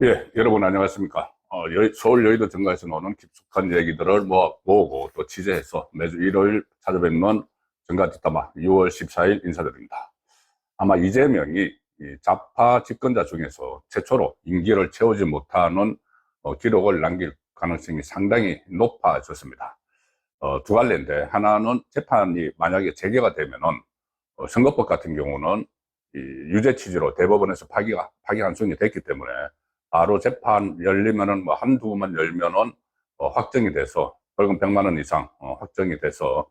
예, 여러분 안녕하십니까. 서울 여의도 정가에서 나오는 깊숙한 얘기들을 모으고 또 취재해서 매주 일요일 찾아뵙는 정가 뒷담화 6월 14일 인사드립니다. 아마 이재명이 이 좌파 집권자 중에서 최초로 임기를 채우지 못하는 기록을 남길 가능성이 상당히 높아졌습니다. 두 갈래인데, 하나는 재판이 만약에 재개가 되면은 선거법 같은 경우는 이 유죄 취지로 대법원에서 파기 환송이 됐기 때문에 바로 재판 열리면은 뭐 한두 번만 열면은 확정이 돼서 벌금 100만 원 이상 확정이 돼서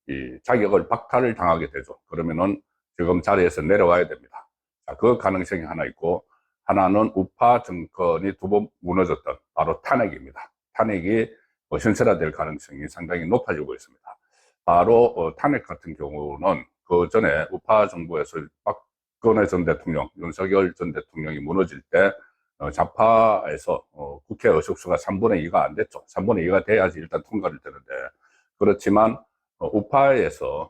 이 자격을 박탈을 당하게 되죠. 그러면은 지금 자리에서 내려와야 됩니다. 자, 그 가능성이 하나 있고, 하나는 우파 정권이 두 번 무너졌던 바로 탄핵입니다. 탄핵이 현실화될 가능성이 상당히 높아지고 있습니다. 바로 탄핵 같은 경우는 그 전에 우파 정부에서 박근혜 전 대통령, 윤석열 전 대통령이 무너질 때 좌파에서 국회 의석수가 3분의 2가 안 됐죠. 3분의 2가 돼야지 일단 통과를 되는데, 그렇지만 우파에서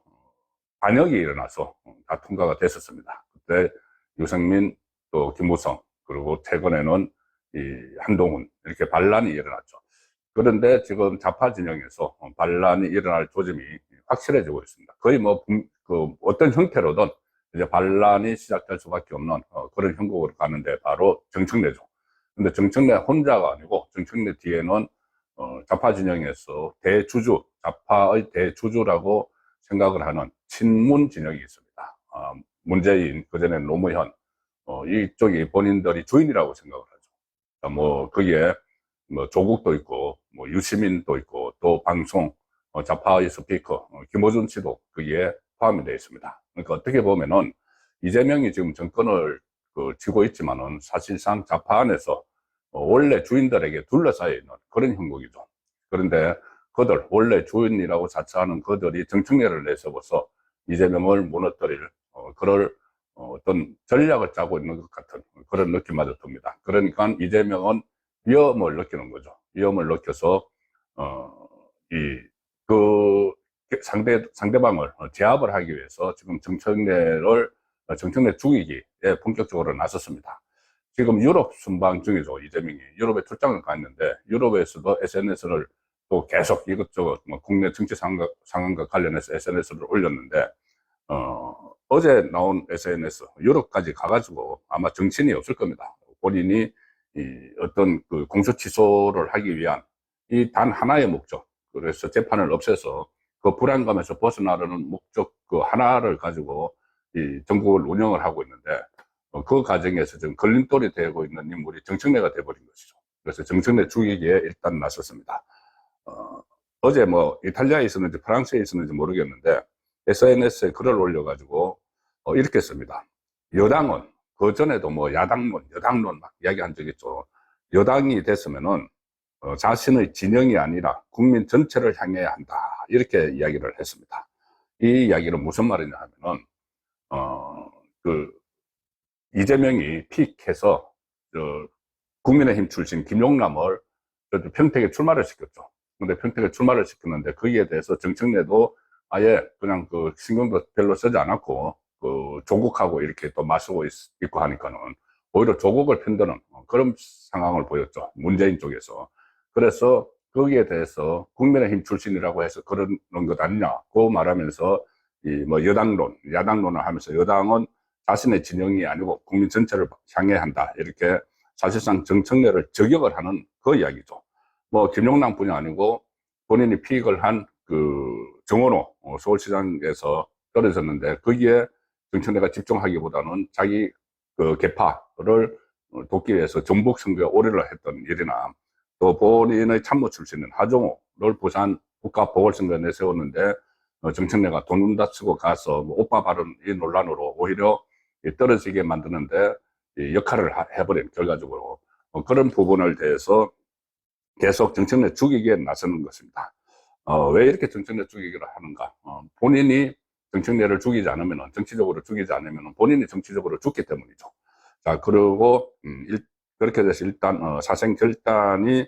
반역이 일어나서 다 통과가 됐었습니다. 그때 유승민, 또 김무성, 그리고 최근에는 이 한동훈, 이렇게 반란이 일어났죠. 그런데 지금 좌파 진영에서 반란이 일어날 조짐이 확실해지고 있습니다. 거의 어떤 형태로든 이제 반란이 시작될 수밖에 없는 그런 형국으로 가는데, 바로 정청래죠. 근데 정청래 혼자가 아니고, 정청래 뒤에는 좌파 진영에서 좌파의 대주주라고 생각을 하는 친문 진영이 있습니다. 문재인, 그전에 노무현, 이쪽이 본인들이 주인이라고 생각을 하죠. 거기에 조국도 있고, 유시민도 있고, 또 방송, 좌파의 스피커, 김어준 씨도 거기에 포함이 되어 있습니다. 그러니까 어떻게 보면은 이재명이 지금 정권을 쥐고 있지만은 사실상 좌파 안에서 원래 주인들에게 둘러싸여 있는 그런 형국이죠. 그런데 원래 주인이라고 자처하는 그들이 정청래를 내세워서 이재명을 무너뜨릴 그럴 어떤 전략을 짜고 있는 것 같은 그런 느낌마저 듭니다. 그러니까 이재명은 위험을 느끼는 거죠. 위험을 느껴서 이 그 상대방을 제압을 하기 위해서 지금 정청래 죽이기에 본격적으로 나섰습니다. 지금 유럽 순방 중이죠. 이재명이 유럽에 출장을 갔는데, 유럽에서도 SNS를 또 계속 이것저것 국내 정치 상황과 관련해서 SNS를 올렸는데, 어제 나온 SNS 유럽까지 가가지고 아마 정신이 없을 겁니다. 본인이 어떤 그 공소 취소를 하기 위한 이 단 하나의 목적, 그래서 재판을 없애서 그 불안감에서 벗어나려는 목적 그 하나를 가지고 이 정국을 운영을 하고 있는데, 그 과정에서 지금 걸림돌이 되고 있는 인물이 정청래가 돼버린 것이죠. 그래서 정청래 죽이기에 일단 나섰습니다. 어제 이탈리아에 있었는지 프랑스에 있었는지 모르겠는데, SNS에 글을 올려가지고 이렇게 씁니다. 여당은 그 전에도 여당론 막 이야기한 적 있죠. 여당이 됐으면은 자신의 진영이 아니라 국민 전체를 향해야 한다, 이렇게 이야기를 했습니다. 이 이야기는 무슨 말이냐 하면은 그 이재명이 픽해서 국민의힘 출신 김용남을 평택에 출마를 시켰죠. 근데 평택에 출마를 시켰는데, 거기에 대해서 정청래도 아예 그냥 신경도 별로 쓰지 않았고 조국하고 이렇게 또 맞서고 있고 하니까는 오히려 조국을 편드는 그런 상황을 보였죠. 문재인 쪽에서. 그래서 거기에 대해서 국민의힘 출신이라고 해서 그러는 것 아니냐고 말하면서 야당론을 하면서, 여당은 자신의 진영이 아니고 국민 전체를 향해야 한다, 이렇게 사실상 정청래를 저격을 하는 그 이야기죠. 김용남뿐이 아니고 본인이 피익을 한 정원호 서울시장에서 떨어졌는데, 거기에 정청래가 집중하기보다는 자기 계파를 돕기 위해서 전북 선거에 올인을 했던 일이나, 또 본인의 참모 출신인 하정우를 부산 국가보궐선거에 내세웠는데, 정청래가 돈 다치고 가서 오빠 발언 이 논란으로 오히려 떨어지게 만드는데 역할을 해버린 결과적으로 그런 부분을 대해서 계속 정청래 죽이기에 나서는 것입니다. 왜 이렇게 정청래 죽이기를 하는가? 본인이 정청래를 정치적으로 죽이지 않으면 본인이 정치적으로 죽기 때문이죠. 자, 그리고 그렇게 돼서 일단 사생결단이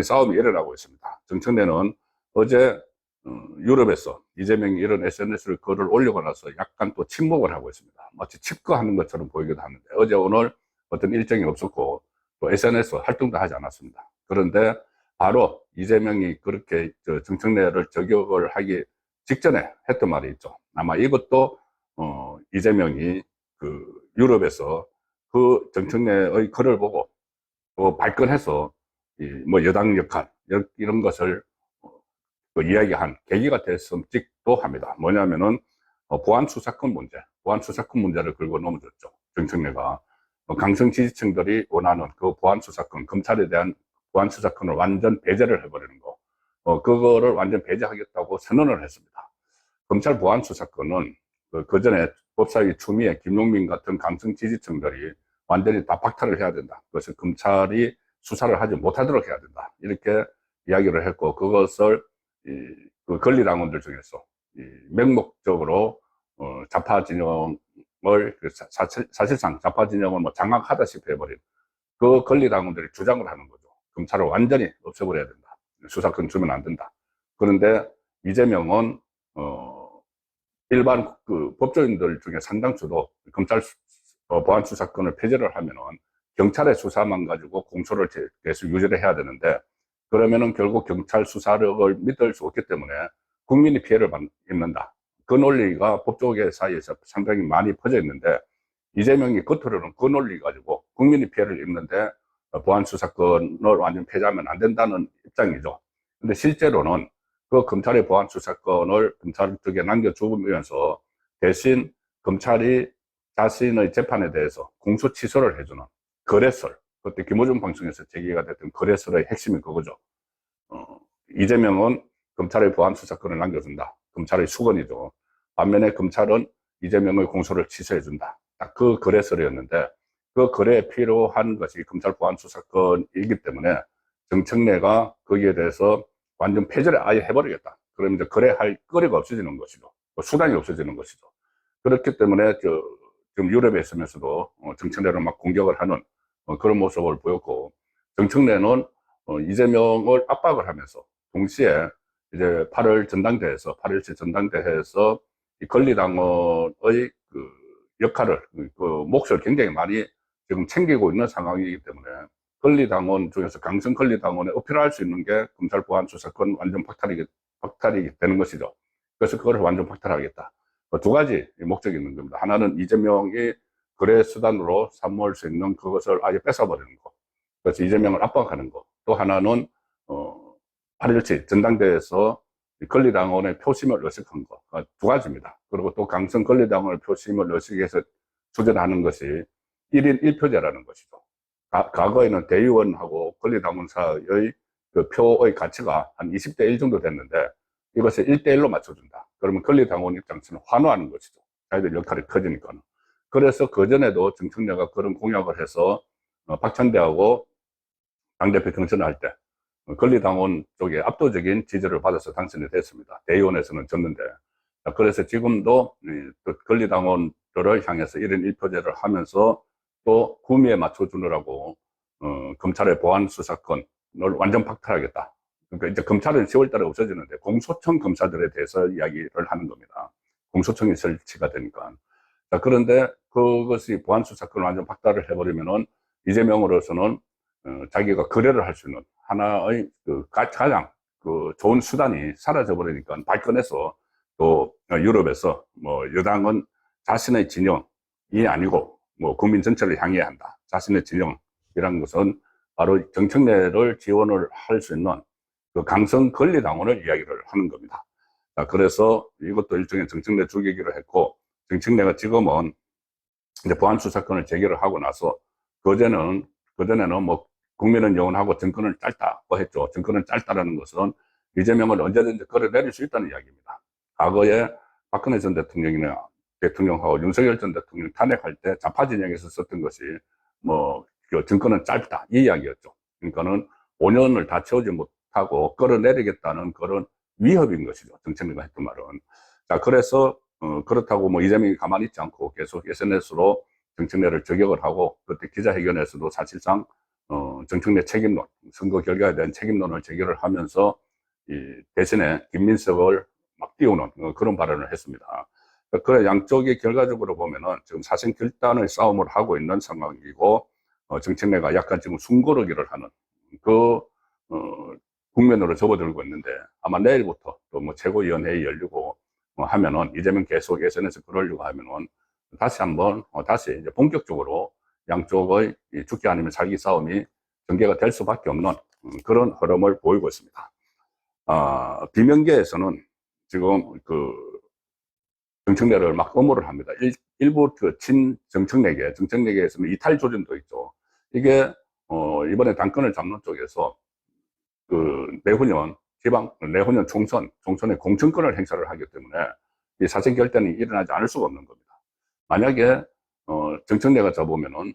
싸움이 일어나고 있습니다. 정청래는 어제 유럽에서 이재명이 이런 SNS를 글을 올리고 나서 약간 또 침묵을 하고 있습니다. 마치 칩거하는 것처럼 보이기도 하는데, 어제 오늘 어떤 일정이 없었고, 또 SNS 활동도 하지 않았습니다. 그런데 바로 이재명이 그렇게 정청래를 저격을 하기 직전에 했던 말이 있죠. 아마 이것도 이재명이 그 유럽에서 그 정청래의 글을 보고 또 발끈해서 뭐 여당 역할 이런 것을 그 이야기한 계기가 됐음직도 합니다. 뭐냐면은 보안 수사권 문제를 끌고 넘어졌죠. 정청래가 강성 지지층들이 원하는 그 보안 수사권, 검찰에 대한 보안 수사권을 완전 배제를 해버리는 거, 그거를 완전 배제하겠다고 선언을 했습니다. 검찰 보안 수사권은 그 전에 법사위 추미애, 김용민 같은 강성 지지층들이 완전히 다 박탈을 해야 된다. 그것을 검찰이 수사를 하지 못하도록 해야 된다. 이렇게 이야기를 했고, 그것을 그 권리당원들 중에서 맹목적으로 좌파 진영을 사실상 좌파 진영을 뭐 장악하다시피 해버린 그 권리당원들이 주장을 하는 거죠. 검찰을 완전히 없애버려야 된다. 수사권 주면 안 된다. 그런데 이재명은 일반 그 법조인들 중에 상당수도 검찰 보안 수사권을 폐지를 하면은 경찰의 수사만 가지고 공소를 계속 유지를 해야 되는데, 그러면은 결국 경찰 수사력을 믿을 수 없기 때문에 국민이 피해를 입는다. 그 논리가 법조계 사이에서 상당히 많이 퍼져 있는데, 이재명이 겉으로는 그 논리 가지고 국민이 피해를 입는데 보안 수사권을 완전 폐지하면 안 된다는 입장이죠. 근데 실제로는 그 검찰의 보안 수사권을 검찰 쪽에 남겨주면서 대신 검찰이 자신의 재판에 대해서 공소 취소를 해주는 거래설, 그때 김호중 방송에서 제기가 됐던 거래설의 핵심이 그거죠. 이재명은 검찰의 보안 수사권을 남겨준다. 검찰의 수건이죠. 반면에 검찰은 이재명의 공소를 취소해준다. 딱 그 거래설이었는데, 그 거래에 필요한 것이 검찰 보안 수사권이기 때문에 정청래가 거기에 대해서 완전 폐지를 아예 해버리겠다. 그러면 이제 거래할 거리가 없어지는 것이죠. 수단이 없어지는 것이죠. 그렇기 때문에 지금 유럽에 있으면서도 정청래를 막 공격을 하는 그런 모습을 보였고, 정청래는 이재명을 압박을 하면서 동시에 이제 8.17 전당대회에서 이 권리당원의 그 역할을, 그 몫을 굉장히 많이 지금 챙기고 있는 상황이기 때문에 권리당원 중에서 강성 권리당원에 어필할 수 있는 게 검찰 보안 수사권 완전 박탈이 되는 것이죠. 그래서 그걸 완전 박탈하겠다. 두 가지 목적이 있는 겁니다. 하나는 이재명이 거래 수단으로 삼을 수 있는 그것을 아예 뺏어버리는 거. 그래서 이재명을 압박하는 거. 또 하나는 8.17 전당대회에서 권리당원의 표심을 의식한 거. 두 가지입니다. 그리고 또 강성 권리당원의 표심을 의식해서 추진하는 것이 1인 1표제라는 것이죠. 과거에는 대의원하고 권리당원 사이의 그 표의 가치가 한 20대 1 정도 됐는데, 이것을 1대1로 맞춰준다. 그러면 권리당원 입장에서는 환호하는 것이죠. 자기들 역할이 커지니까는. 그래서 그전에도 정청래가 그런 공약을 해서 박찬대하고 당대표 경선을 할 때 권리당원 쪽에 압도적인 지지를 받아서 당선이 됐습니다. 대의원에서는 졌는데. 그래서 지금도 권리당원들을 향해서 1인 1표제를 하면서 또 구미에 맞춰주느라고 검찰의 보안 수사권을 완전 박탈하겠다. 그러니까 이제 검찰은 10월 달에 없어지는데 공소청 검사들에 대해서 이야기를 하는 겁니다. 공소청이 설치가 되니까. 자, 그런데 그것이 보안 수사권을 완전 박탈을 해버리면은 이재명으로서는 자기가 거래를 할 수 있는 하나의 가장 좋은 수단이 사라져버리니까 발끈해서 또 유럽에서 뭐 여당은 자신의 진영이 아니고 뭐 국민 전체를 향해야 한다. 자신의 진영이라는 것은 바로 정청래를 지원을 할 수 있는 그 강성 권리당원을 이야기를 하는 겁니다. 자, 그래서 이것도 일종의 정청래 죽이기로 했고, 정청래가 지금은 이제 보안 수사권을 제기를 하고 나서 그전에는 뭐 국민은 영원하고 정권은 짧다고 했죠. 정권은 짧다라는 것은 이재명을 언제든지 끌어내릴 수 있다는 이야기입니다. 과거에 박근혜 전 대통령하고 윤석열 전 대통령 탄핵할 때 좌파 진영에서 썼던 것이 뭐 정권은 짧다 이 이야기였죠. 그러니까는 5년을 다 채우지 못하고 끌어내리겠다는 그런 위협인 것이죠. 정청래가 했던 말은. 자, 그래서 그렇다고 뭐 이재명이 가만히 있지 않고 계속 SNS로 정청래를 저격을 하고, 그때 기자회견에서도 사실상 정청래 책임론, 선거 결과에 대한 책임론을 제기를 하면서 대신에 김민석을 막 띄우는 그런 발언을 했습니다. 그래 양쪽이 결과적으로 보면은 지금 사실 결단의 싸움을 하고 있는 상황이고, 정책내가 약간 지금 숨고르기를 하는 그 국면으로 접어들고 있는데, 아마 내일부터 또 뭐 최고위원회의 열리고 하면은, 이재명 계속 SNS에 그러려고 하면은 다시 한번 다시 이제 본격적으로 양쪽의 죽기 아니면 살기 싸움이 전개가 될 수밖에 없는 그런 흐름을 보이고 있습니다. 비명계에서는 지금 그 정청래를 막 엄호를 합니다. 일부 그 정청래계에서는 이탈 조짐도 있죠. 이게 이번에 당권을 잡는 쪽에서 그 내후년 총선에 공천권을 행사를 하기 때문에 이 사전 결단이 일어나지 않을 수가 없는 겁니다. 만약에 정청래가 잡으면은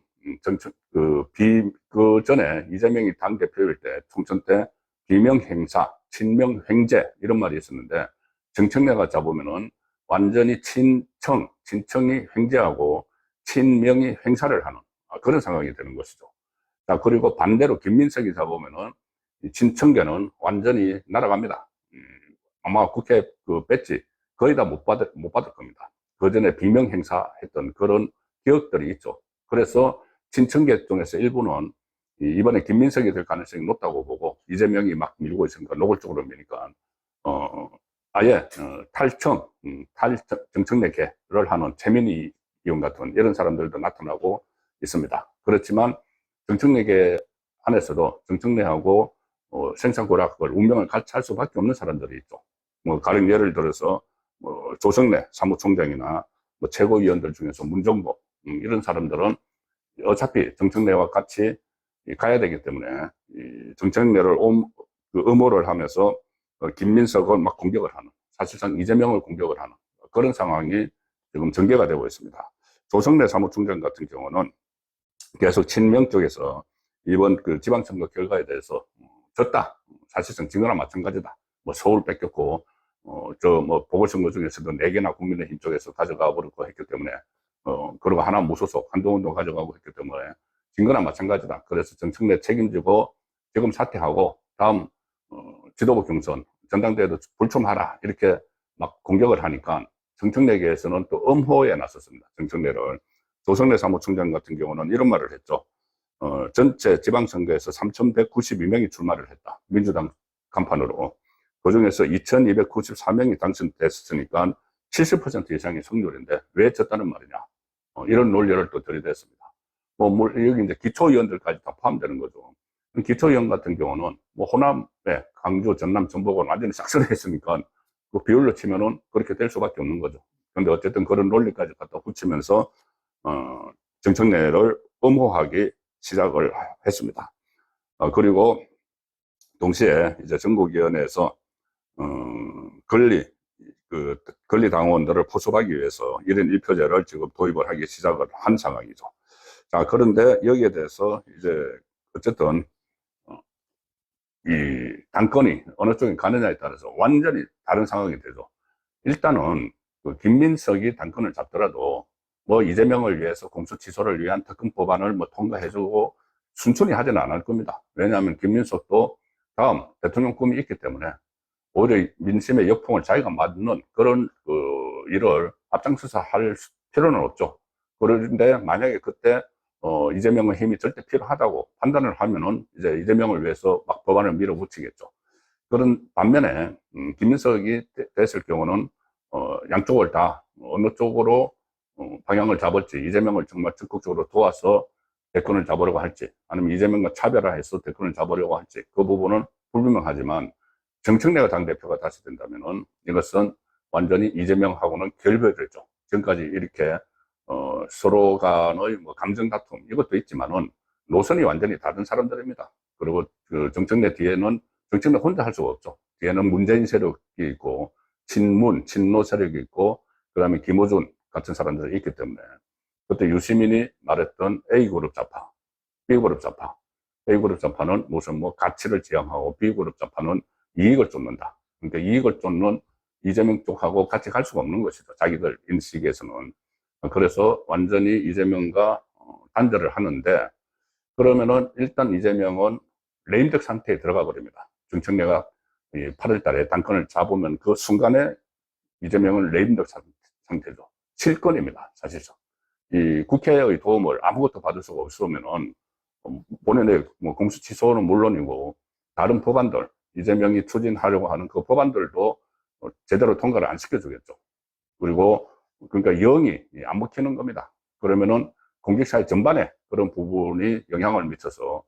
그 전에 이재명이 당 대표일 때 총선 때 비명 행사, 친명 횡재 이런 말이 있었는데, 정청래가 잡으면은 완전히 친청이 횡재하고 친명이 횡사를 하는 그런 상황이 되는 것이죠. 자, 그리고 반대로 김민석이 잡으면은 친청계는 완전히 날아갑니다. 아마 국회 그 배지 거의 다 못 받을 겁니다. 그 전에 비명 행사했던 그런 기억들이 있죠. 그래서 친청계 중에서 일부는 이번에 김민석이 될 가능성이 높다고 보고, 이재명이 막 밀고 있으니까, 노골적으로 미니까 아예 정청래계를 하는 최민희 의원 같은 이런 사람들도 나타나고 있습니다. 그렇지만 정청래계 안에서도 정청래하고 생산고락을 운명을 같이 할 수밖에 없는 사람들이 있죠. 뭐 가령 예를 들어서 뭐 조성래 사무총장이나 뭐 최고위원들 중에서 문정보 이런 사람들은 어차피 정청래와 같이 가야 되기 때문에 정청래를 음호를 하면서 김민석을 막 공격을 하는, 사실상 이재명을 공격을 하는 그런 상황이 지금 전개가 되고 있습니다. 조성래 사무총장 같은 경우는 계속 친명 쪽에서 이번 그 지방선거 결과에 대해서 졌다, 사실상 진 거나 마찬가지다, 뭐 서울 뺏겼고 저 뭐 보궐선거 중에서도 4개나 국민의힘 쪽에서 가져가 버렸고 했기 때문에 그리고 하나 무소속 한동훈도 가져가고 했기 때문에 진 거나 마찬가지다. 그래서 정청래 책임지고 지금 사퇴하고 다음 지도부 경선 전당대회도 불참하라 이렇게 막 공격을 하니까, 정청래계에서는 또 엄호에 나섰습니다. 정청래를. 조성래 사무총장 같은 경우는 이런 말을 했죠. 전체 지방선거에서 3,192명이 출마를 했다, 민주당 간판으로. 그 중에서 2,294명이 당선됐으니까 70% 이상의 승률인데 왜 졌다는 말이냐, 이런 논리를 또 들이댔습니다. 여기 이제 기초의원들까지 다 포함되는 거죠. 기초의원 같은 경우는 뭐 호남에 강주, 전남, 전북은 완전히 싹쓸이했으니까 그 비율로 치면은 그렇게 될 수밖에 없는 거죠. 그런데 어쨌든 그런 논리까지 갖다 붙이면서 정청래를 엄호하기 시작을 했습니다. 그리고 동시에 이제 전국위원회에서 권리당원들을 포섭하기 위해서 1인 1표제를 지금 도입을 하기 시작을 한 상황이죠. 자, 그런데 여기에 대해서 이제 어쨌든 이 당권이 어느 쪽에 가느냐에 따라서 완전히 다른 상황이 되죠. 일단은 그 김민석이 당권을 잡더라도 뭐 이재명을 위해서 공수처를 위한 특검 법안을 뭐 통과해주고 순순히 하지는 않을 겁니다. 왜냐하면 김민석도 다음 대통령 꿈이 있기 때문에 오히려 민심의 역풍을 자기가 맞는 그런 그 일을 앞장서서 할 필요는 없죠. 그런데 만약에 그때 이재명의 힘이 절대 필요하다고 판단을 하면은 이제 이재명을 위해서 막 법안을 밀어붙이겠죠. 그런 반면에 김민석이 됐을 경우는 양쪽을 다 어느 쪽으로 방향을 잡을지, 이재명을 정말 적극적으로 도와서 대권을 잡으려고 할지, 아니면 이재명과 차별화해서 대권을 잡으려고 할지, 그 부분은 불분명하지만, 정청래가 당대표가 다시 된다면은 이것은 완전히 이재명하고는 결별되죠. 지금까지 이렇게 서로 간의 뭐 감정 다툼 이것도 있지만은 노선이 완전히 다른 사람들입니다. 그리고 그 정청래 뒤에는 정청래 혼자 할 수가 없죠. 뒤에는 문재인 세력이 있고 친노 세력이 있고 그다음에 김어준 같은 사람들이 있기 때문에, 그때 유시민이 말했던 A그룹 좌파, B그룹 좌파, A그룹 좌파는 무슨 뭐 가치를 지향하고 B그룹 좌파는 이익을 쫓는다. 그러니까 이익을 쫓는 이재명 쪽하고 같이 갈 수가 없는 것이죠. 자기들 인식에서는. 그래서 완전히 이재명과 단절을 하는데, 그러면은 일단 이재명은 레임덕 상태에 들어가 버립니다. 정청래가 8월 달에 당권을 잡으면 그 순간에 이재명은 레임덕 상태죠. 실권입니다, 사실상. 이 국회의 도움을 아무것도 받을 수가 없으면은 본인의 뭐 공수 취소는 물론이고 다른 법안들, 이재명이 추진하려고 하는 그 법안들도 제대로 통과를 안 시켜주겠죠. 그리고 그러니까 영이 안 먹히는 겁니다. 그러면은 공직사회 전반에 그런 부분이 영향을 미쳐서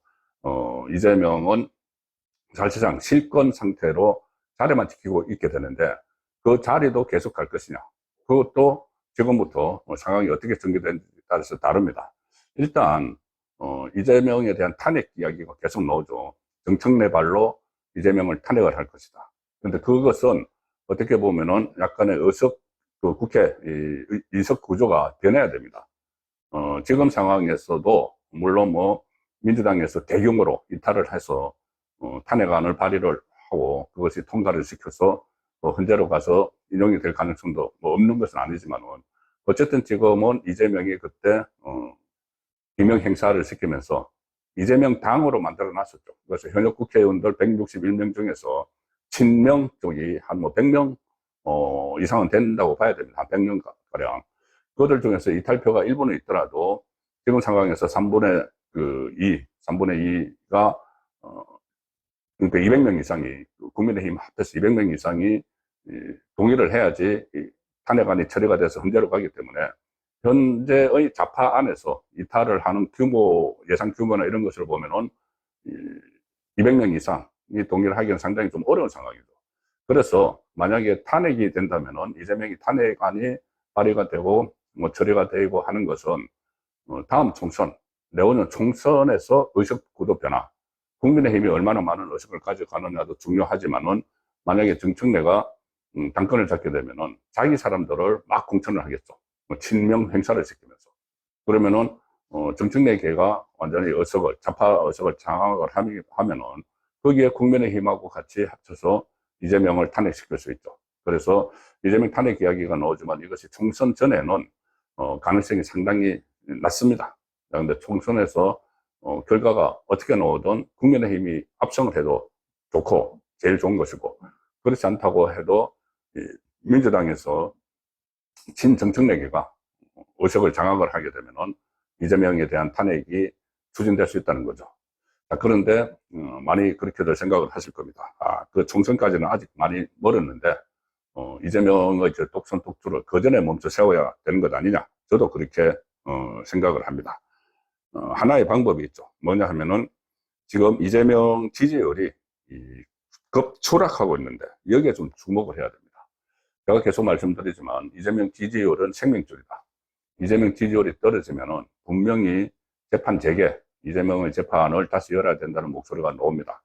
이재명은 사실상 실권 상태로 자리만 지키고 있게 되는데 그 자리도 계속 갈 것이냐, 그것도 지금부터 상황이 어떻게 전개되는지에 따라서 다릅니다. 일단 이재명에 대한 탄핵 이야기가 계속 나오죠. 정청래 발로 이재명을 탄핵을 할 것이다. 근데 그것은 어떻게 보면은 약간의 그 국회 인석 구조가 변해야 됩니다. 지금 상황에서도 물론 뭐 민주당에서 대규모로 이탈을 해서 탄핵안을 발의를 하고 그것이 통과를 시켜서 헌재로 가서 인용이 될 가능성도 뭐 없는 것은 아니지만은 어쨌든 지금은 이재명이 그때 기명 행사를 시키면서 이재명 당으로 만들어 놨었죠. 그래서 현역 국회의원들 161명 중에서 친명 쪽이 한 뭐 100명 이상은 된다고 봐야 됩니다. 한 100명 가량. 그들 중에서 이탈표가 일부는 있더라도 지금 상황에서 3분의 2가 그러니까 200명 이상이, 국민의힘 합해서 200명 이상이 동의를 해야지 탄핵안이 처리가 돼서 헌재로 가기 때문에 현재의 좌파 안에서 이탈을 하는 규모, 예상 규모나 이런 것을 보면은 200명 이상이 동의를 하기는 상당히 좀 어려운 상황이죠. 그래서 만약에 탄핵이 된다면은 이재명이 탄핵안이 발의가 되고 뭐 처리가 되고 하는 것은 다음 총선, 내오는 총선에서 의석 구도 변화, 국민의힘이 얼마나 많은 의석을 가져가느냐도 중요하지만은 만약에 정청래가 당권을 잡게 되면은 자기 사람들을 막 공천을 하겠죠. 뭐 친명 행사를 시키면서. 그러면은 정청래계가 완전히 좌파 의석을 장악을 하면은 거기에 국민의힘하고 같이 합쳐서 이재명을 탄핵시킬 수 있죠. 그래서 이재명 탄핵 이야기가 나오지만 이것이 총선 전에는 가능성이 상당히 낮습니다. 그런데 총선에서 결과가 어떻게 나오든 국민의힘이 압승을 해도 좋고 제일 좋은 것이고, 그렇지 않다고 해도 민주당에서 친정청래계가 의석을 장악을 하게 되면은 이재명에 대한 탄핵이 추진될 수 있다는 거죠. 자, 그런데 많이 그렇게들 생각을 하실 겁니다. 그 총선까지는 아직 많이 멀었는데 이재명의 독선 독주를 그 전에 멈춰 세워야 되는 것 아니냐, 저도 그렇게 생각을 합니다. 하나의 방법이 있죠. 뭐냐 하면은 지금 이재명 지지율이 급 추락하고 있는데 여기에 좀 주목을 해야 됩니다. 제가 계속 말씀드리지만 이재명 지지율은 생명줄이다. 이재명 지지율이 떨어지면은 분명히 재판 재개, 이재명의 재판을 다시 열어야 된다는 목소리가 나옵니다.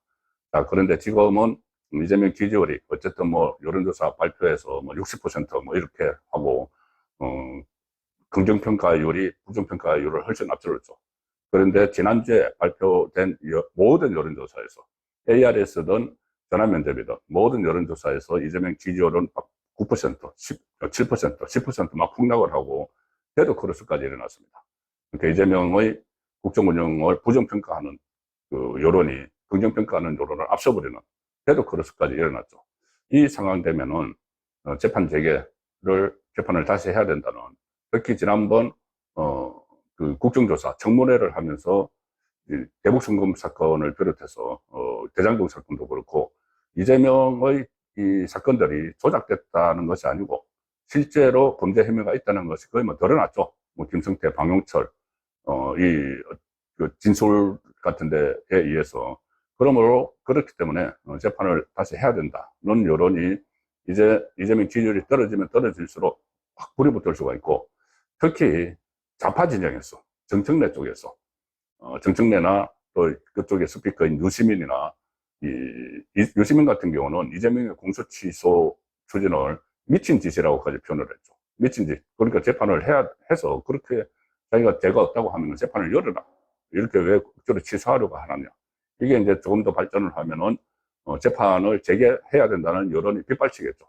자, 그런데 지금은 이재명 지지율이 어쨌든 뭐 여론조사 발표해서 뭐 60% 이렇게 하고 긍정평가율이 부정평가율을 훨씬 앞서갔죠. 그런데 지난주에 발표된 모든 여론조사에서 ARS든 전화면접이든 모든 여론조사에서 이재명 지지율은 9%, 7%, 10% 막 폭락을 하고 데드크로스까지 일어났습니다. 그러니까 이재명의 국정운영을 부정평가하는 그 여론이 긍정평가하는 여론을 앞서버리는 데드크로스까지 일어났죠. 이 상황 되면은 재판을 다시 해야 된다는, 특히 지난번 그 국정조사 청문회를 하면서 대북송금 사건을 비롯해서 대장동 사건도 그렇고 이재명의 이 사건들이 조작됐다는 것이 아니고 실제로 범죄 혐의가 있다는 것이 거의 뭐 드러났죠. 뭐 김성태, 방용철 그 진술 같은 데에 의해서. 그러므로 그렇기 때문에 재판을 다시 해야 된다는 여론이 이재명 지지율이 떨어지면 떨어질수록 확 불이 붙을 수가 있고, 특히 좌파 진영에서 정청래 쪽에서 정청래나 또 그쪽의 스피커인 유시민이나 유시민 같은 경우는 이재명의 공소취소 추진을 미친 짓이라고까지 표현을 했죠. 미친 짓. 그러니까 재판을 해서 그렇게 자기가 죄가 없다고 하면 재판을 열어라. 이렇게 왜 억지로 취소하려고 하느냐. 이게 이제 조금 더 발전을 하면은 재판을 재개해야 된다는 여론이 빗발치겠죠.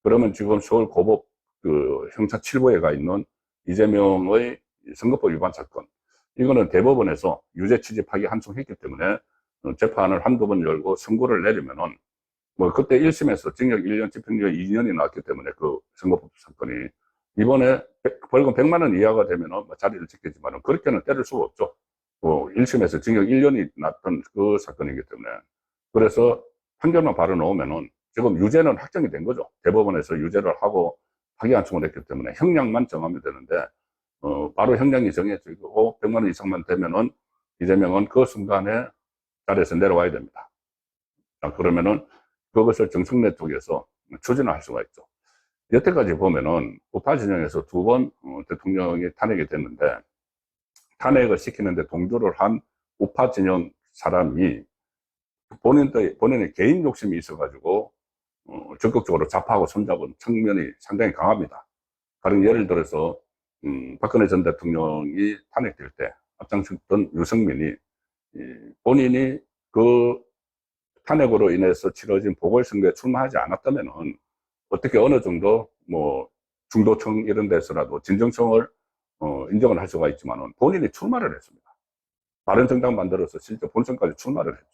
그러면 지금 서울 고법 그 형사 7부에 가 있는 이재명의 선거법 위반 사건, 이거는 대법원에서 유죄 취집하기 한송했기 때문에 재판을 한두 번 열고 선고를 내리면은 뭐 그때 1심에서 징역 1년, 집행유예 2년이 나왔기 때문에 그 선거법 사건이 이번에 벌금 100만 원 이하가 되면은 자리를 지키지만은 그렇게는 때릴 수가 없죠. 1심에서 징역 1년이 났던 그 사건이기 때문에, 그래서 판결만 바로 나오면은 지금 유죄는 확정이 된 거죠. 대법원에서 유죄를 하고 파기환송을 했기 때문에 형량만 정하면 되는데, 바로 형량이 정해지고 100만 원 이상만 되면은 이재명은 그 순간에 자리에서 내려와야 됩니다. 자, 그러면은 그것을 정청래 쪽에서 추진을 할 수가 있죠. 여태까지 보면은 우파 진영에서 두 번 대통령이 탄핵이 됐는데, 탄핵을 시키는데 동조를 한 우파 진영 사람이 본인의 개인 욕심이 있어가지고 적극적으로 좌파하고 손잡은 측면이 상당히 강합니다. 다른 예를 들어서 박근혜 전 대통령이 탄핵될 때 앞장섰던 유승민이 본인이 그 탄핵으로 인해서 치러진 보궐선거에 출마하지 않았다면은 어떻게 어느 정도 뭐 중도층 이런 데서라도 진정성을 인정을 할 수가 있지만은 본인이 출마를 했습니다. 바른정당 만들어서 실제 본선까지 출마를 했죠.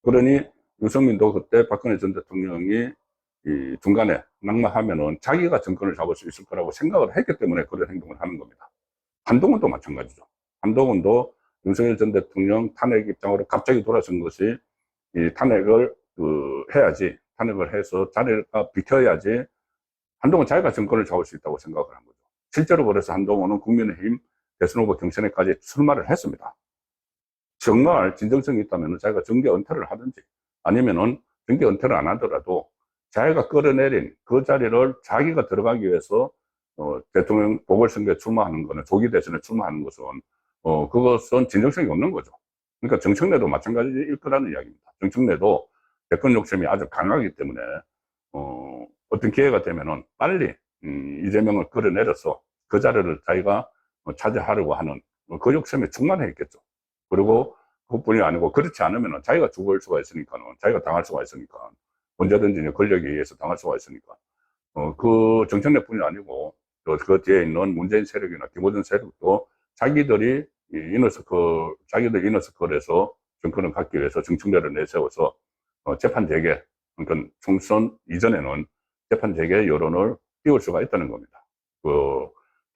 그러니 유승민도 그때 박근혜 전 대통령이 이 중간에 낙마하면은 자기가 정권을 잡을 수 있을 거라고 생각을 했기 때문에 그런 행동을 하는 겁니다. 한동훈도 마찬가지죠. 한동훈도 윤석열 전 대통령 탄핵 입장으로 갑자기 돌아선 것이 이 탄핵을 해야지, 탄핵을 해서 자리가 비켜야지 한동훈 자기가 정권을 잡을 수 있다고 생각을 한 거죠. 실제로 그래서 한동훈은 국민의힘 대선 후보 경선에까지 출마를 했습니다. 정말 진정성이 있다면 자기가 정계 은퇴를 하든지 아니면은 정계 은퇴를 안 하더라도 자기가 끌어내린 그 자리를 자기가 들어가기 위해서 대통령 보궐선거에 출마하는 거는, 조기 대선에 출마하는 것은 그것은 진정성이 없는 거죠. 그러니까 정청래도 마찬가지일 거라는 이야기입니다. 정청래도 대권 욕심이 아주 강하기 때문에 어떤 기회가 되면은 빨리 이재명을 끌어내려서 그 자리를 자기가 차지하려고 하는 그 욕심에 충만해 있겠죠. 그리고 그것뿐이 아니고, 그렇지 않으면 자기가 죽을 수가 있으니까는, 자기가 당할 수가 있으니까, 언제든지 권력에 의해서 당할 수가 있으니까, 그 정청래뿐이 아니고, 또 그 뒤에 있는 문재인 세력이나 김어준 세력도 자기들이 자기들 이너서클에서 정권을 갖기 위해서 정청래를 내세워서, 재판 재개, 그러니까 총선 이전에는 재판 재개 여론을 띄울 수가 있다는 겁니다.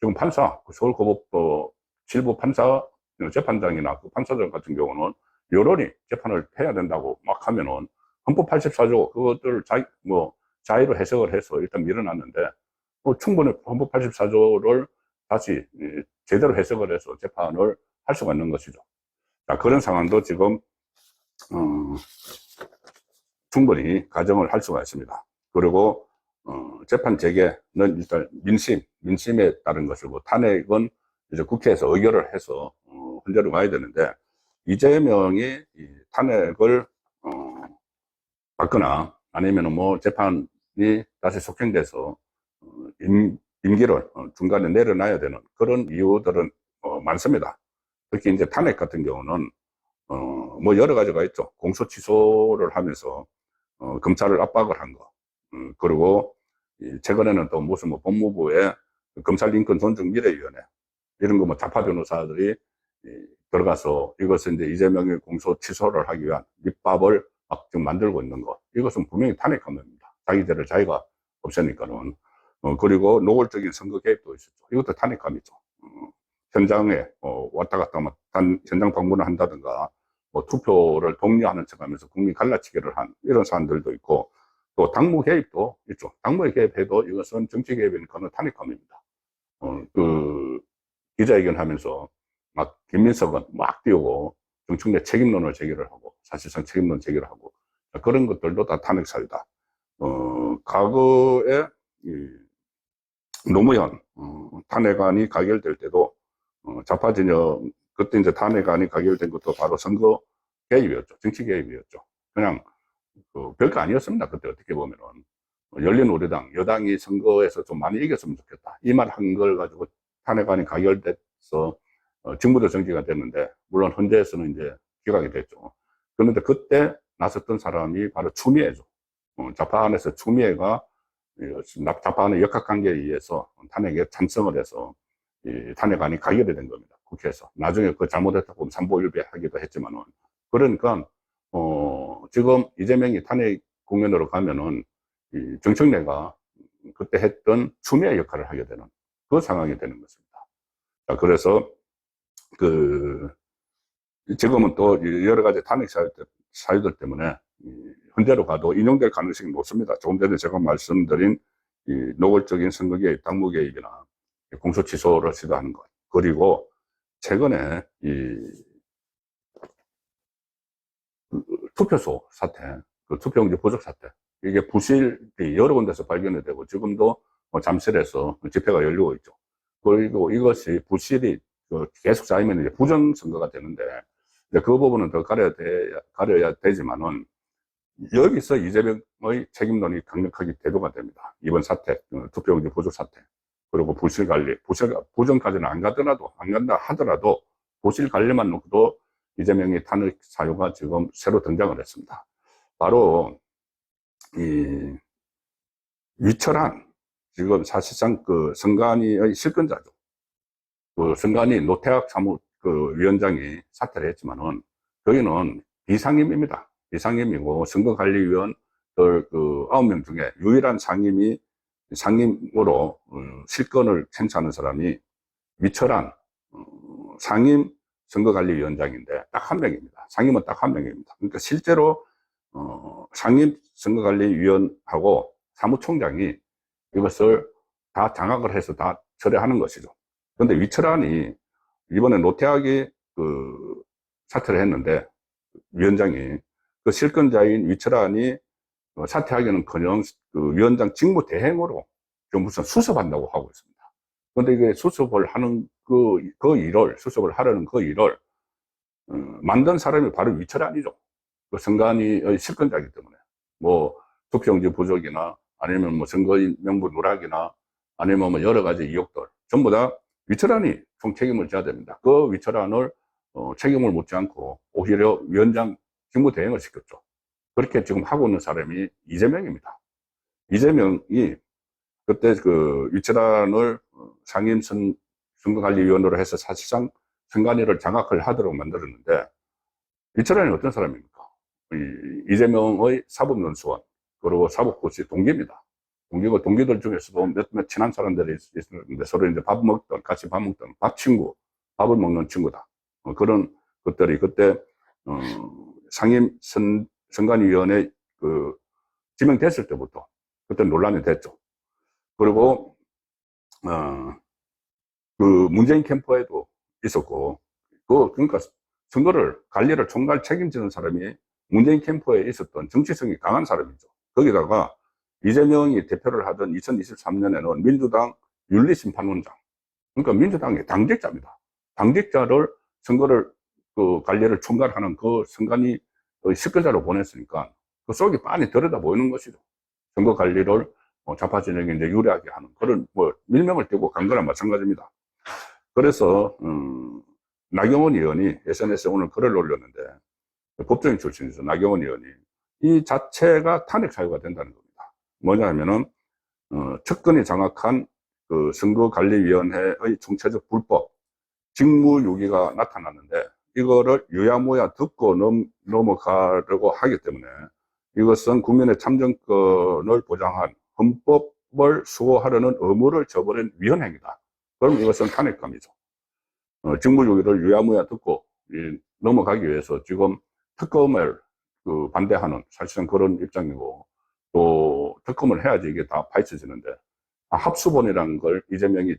지금 서울고법 7부 판사, 재판장이나 그 판사들 같은 경우는 여론이 재판을 해야 된다고 막 하면은 헌법 84조 그것들을 자의로 해석을 해서 일단 밀어놨는데, 충분히 헌법 84조를 다시 제대로 해석을 해서 재판을 할 수가 있는 것이죠. 자, 그런 상황도 지금 충분히 가정을 할 수가 있습니다. 그리고 재판 재개는 일단 민심에 따른 것이고, 탄핵은 이제 국회에서 의결을 해서 헌재로 가야 되는데, 이재명이 이 탄핵을 받거나 아니면은 뭐 재판이 다시 속행돼서 임기를 중간에 내려놔야 되는 그런 이유들은 많습니다. 특히 이제 탄핵 같은 경우는 뭐 여러 가지가 있죠. 공소 취소를 하면서 검찰을 압박을 한 거, 그리고 최근에는 또 무슨 뭐 법무부의 검찰인권존중미래위원회 이런 거 뭐 좌파 변호사들이 들어가서 이것은 이제 이재명의 공소 취소를 하기 위한 밑밥을 막 지금 만들고 있는 거, 이것은 분명히 탄핵한 겁니다. 자기 죄를 자기가 없애니까는. 그리고 노골적인 선거 개입도 있었죠. 이것도 탄핵감이죠. 현장에 왔다 갔다 현장 방문을 한다든가, 뭐 투표를 독려하는 척하면서 국민 갈라치기를 한 이런 사안들도 있고, 또 당무 개입도 있죠. 당무에 개입해도 이것은 정치 개입이니까는 탄핵감입니다. 기자회견 하면서 막 김민석은 막 띄우고 정청래 책임론을 제기를 하고, 사실상 책임론 제기를 하고, 그런 것들도 다 탄핵 사유다. 과거에 노무현 탄핵안이 가결될 때도 좌파 진영, 그때 이제 탄핵안이 가결된 것도 바로 선거 개입이었죠. 정치 개입이었죠. 그냥 별거 아니었습니다. 그때 어떻게 보면은 열린우리당 여당이 선거에서 좀 많이 이겼으면 좋겠다, 이 말 한 걸 가지고 탄핵안이 가결돼서 직무도 정지가 됐는데, 물론 헌재에서는 이제 기각이 됐죠. 그런데 그때 나섰던 사람이 바로 추미애죠. 좌파 안에서 추미애가 좌파 안의 역학관계에 의해서 탄핵에 찬성을 해서 이 탄핵안이 가결이 된 겁니다. 국회에서. 나중에 그 잘못했다고 삼보일배 하기도 했지만은, 그러니까 지금 이재명이 탄핵 국면으로 가면은 이 정청래가 그때 했던 추미애 역할을 하게 되는 그 상황이 되는 것입니다. 자, 그래서 지금은 또 여러 가지 탄핵 사유들 때문에 현재로 가도 인용될 가능성이 높습니다. 조금 전에 제가 말씀드린 노골적인 선거 개입, 당무 개입이나 공소 취소를 시도하는 것, 그리고 최근에 투표소 사태, 그 투표용지 부족 사태, 이게 부실이 여러 군데서 발견이 되고 지금도 잠실에서 집회가 열리고 있죠. 그리고 이것이 부실이 계속 쌓이면 이제 부정선거가 되는데, 그 부분은 더 가려야 되지만은, 여기서 이재명의 책임론이 강력하게 대두가 됩니다. 이번 사태, 투표용지 부족 사태, 그리고 부실 관리, 부정까지는 안 간다 하더라도, 부실 관리만 놓고도 이재명의 탄핵 사유가 지금 새로 등장을 했습니다. 바로, 위철한, 지금 사실상 그 선관위의 실권자죠. 그 선관위 노태학 위원장이 사퇴를 했지만은, 저희는 비상임입니다. 비상임이고, 선거관리위원들 9명 중에 유일한 상임으로 실권을 행사하는 사람이 위철한 상임 선거관리위원장인데 딱 한 명입니다. 상임은 딱 한 명입니다. 그러니까 실제로 상임 선거관리위원하고 사무총장이 이것을 다 장악을 해서 다 처리하는 것이죠. 그런데 위철한이 이번에 노태학이 사퇴를 했는데, 위원장이 그 실권자인 위철한이 사퇴하기는커녕 위원장 직무 대행으로 좀 무슨 수습한다고 하고 있습니다. 그런데 이게 수습을 하는 수습을 하려는 그 일을 만든 사람이 바로 위철한이죠. 그 선관위의 실권자이기 때문에, 뭐 투표용지 부족이나 아니면 뭐 선거인 명부 누락이나 아니면 뭐 여러 가지 의혹들 전부 다 위철한이 총 책임을 져야 됩니다. 그 위철한을 책임을 묻지 않고 오히려 위원장 직무 대행을 시켰죠. 그렇게 지금 하고 있는 사람이 이재명입니다. 이재명이 그때 위철한을 상임 선거관리위원으로 해서 사실상 선관위를 장악을 하도록 만들었는데, 위철한이 어떤 사람입니까? 이재명의 사법연수원, 그리고 사법고시 동기입니다. 동기고, 동기들 중에서도 몇몇 친한 사람들이 있었는데, 서로 이제 같이 밥 먹던 밥을 먹는 친구다. 그런 것들이 그때, 상임 선관위원회 지명됐을 때부터 그때 논란이 됐죠. 그리고, 문재인 캠프에도 있었고, 그러니까 선거를, 관리를 총괄 책임지는 사람이 문재인 캠프에 있었던 정치성이 강한 사람이죠. 거기다가 이재명이 대표를 하던 2023년에는 민주당 윤리심판원장, 그러니까 민주당의 당직자입니다. 당직자를 선거를 관리를 총괄하는 그 선관위 실권자로 보냈으니까 그 속이 빤히 들여다 보이는 것이죠. 선거 관리를 좌파 진영에 이제 유리하게 하는 그런 밀명을 띄고 간 거랑 마찬가지입니다. 그래서 나경원 의원이 SNS에 오늘 글을 올렸는데, 법조인 출신이죠. 나경원 의원이 이 자체가 탄핵 사유가 된다는 겁니다. 뭐냐면은 측근이 장악한 선거관리위원회의 총체적 불법 직무유기가 나타났는데, 이거를 유야무야 듣고 넘어가려고 하기 때문에 이것은 국민의 참정권을 보장한 헌법을 수호하려는 의무를 저버린 위헌행위다. 그럼 이것은 탄핵감이죠. 직무유기를 유야무야 듣고 넘어가기 위해서 지금 특검을 반대하는 사실상 그런 입장이고, 또 특검을 해야지 이게 다 파헤쳐지는데, 합수본이라는 걸 이재명이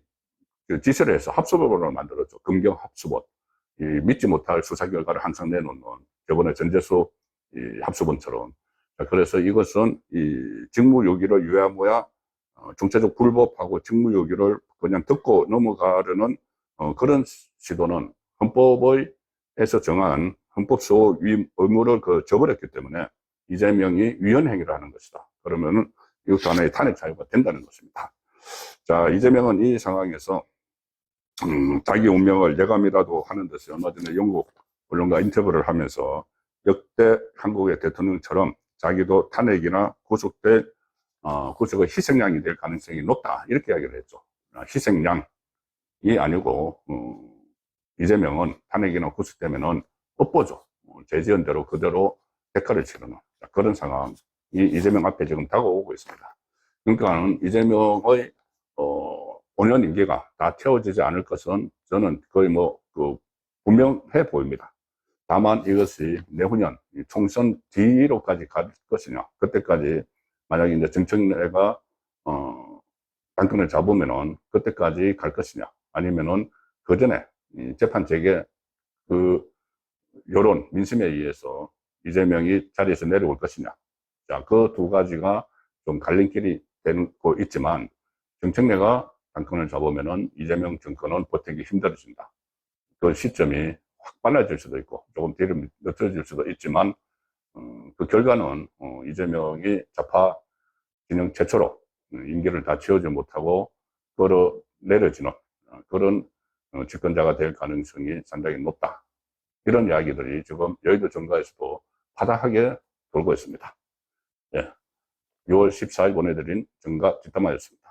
지시를 해서 합수본을 만들었죠. 금경 합수본. 믿지 못할 수사 결과를 항상 내놓는, 저번에 전재수 합수본처럼. 그래서 이것은 직무유기를 유야무야 중체적 불법하고 직무유기를 그냥 듣고 넘어가려는 그런 시도는 헌법에서 정한 헌법수호 의무를 저버렸기 때문에 이재명이 위헌행위를 하는 것이다. 그러면은 이것도 하나의 탄핵 사유가 된다는 것입니다. 자, 이재명은 이 상황에서 자기 운명을 예감이라도 하는 듯이 얼마 전에 영국 언론과 인터뷰를 하면서 역대 한국의 대통령처럼 자기도 탄핵이나 구속의 희생양이 될 가능성이 높다, 이렇게 이야기를 했죠. 희생양이 아니고 이재명은 탄핵이나 구속되면은 업보죠. 제지한 대로 그대로 대가를 치르는 그런 상황이 이재명 앞에 지금 다가오고 있습니다. 그러니까 이재명의 5년 임기가 다 채워지지 않을 것은 저는 거의 분명해 보입니다. 다만 이것이 내후년 총선 뒤로까지 갈 것이냐, 그때까지 만약에 이제 정청래가 당권을 잡으면은 그때까지 갈 것이냐, 아니면은 그 전에 재판 재개 그 여론 민심에 의해서 이재명이 자리에서 내려올 것이냐. 자, 그 두 가지가 좀 갈림길이 되고 있지만, 정청래가 당권을 잡으면은 이재명 정권은 버티기 힘들어진다. 그 시점이 확 빨라질 수도 있고 조금 뒤로 늦춰질 수도 있지만, 그 결과는 이재명이 좌파 진영 최초로 임기를 다 채우지 못하고 끌어내려지는 그런 집권자가 될 가능성이 상당히 높다. 이런 이야기들이 지금 여의도 정가에서도 파다하게 돌고 있습니다. 예. 6월 14일 보내드린 정가 뒷담화였습니다.